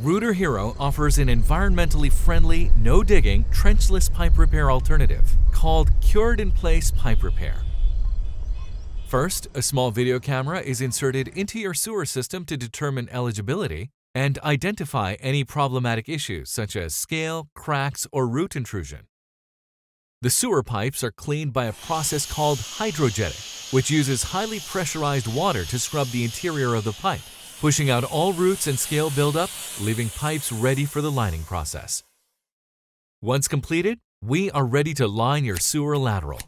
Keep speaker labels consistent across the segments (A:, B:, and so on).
A: Router Hero offers an environmentally friendly, no-digging, trenchless pipe repair alternative called Cured-in-Place Pipe Repair. First, a small video camera is inserted into your sewer system to determine eligibility and identify any problematic issues such as scale, cracks, or root intrusion. The sewer pipes are cleaned by a process called hydrojetting, which uses highly pressurized water to scrub the interior of the pipe, pushing out all roots and scale buildup, leaving pipes ready for the lining process. Once completed, we are ready to line your sewer lateral.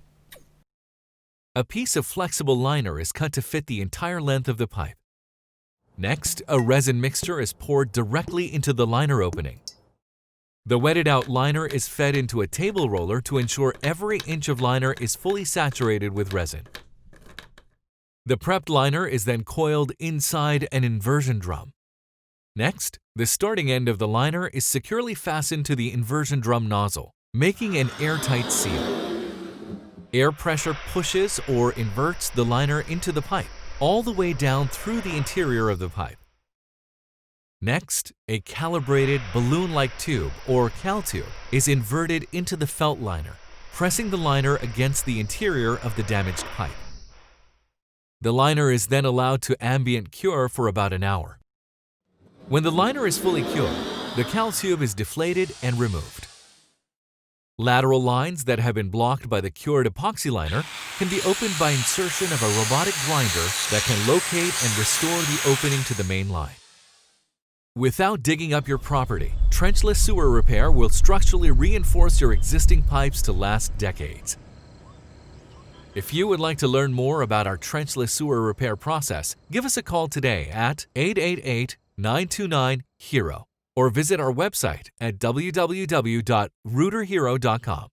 A: A piece of flexible liner is cut to fit the entire length of the pipe. Next, a resin mixture is poured directly into the liner opening. The wetted-out liner is fed into a table roller to ensure every inch of liner is fully saturated with resin. The prepped liner is then coiled inside an inversion drum. Next, the starting end of the liner is securely fastened to the inversion drum nozzle, making an airtight seal. Air pressure pushes or inverts the liner into the pipe, all the way down through the interior of the pipe. Next, a calibrated balloon-like tube, or cal tube, is inverted into the felt liner, pressing the liner against the interior of the damaged pipe. The liner is then allowed to ambient cure for about an hour. When the liner is fully cured, the cal tube is deflated and removed. Lateral lines that have been blocked by the cured epoxy liner can be opened by insertion of a robotic grinder that can locate and restore the opening to the main line. Without digging up your property, trenchless sewer repair will structurally reinforce your existing pipes to last decades. If you would like to learn more about our trenchless sewer repair process, give us a call today at 888-929-HERO or visit our website at www.routerhero.com.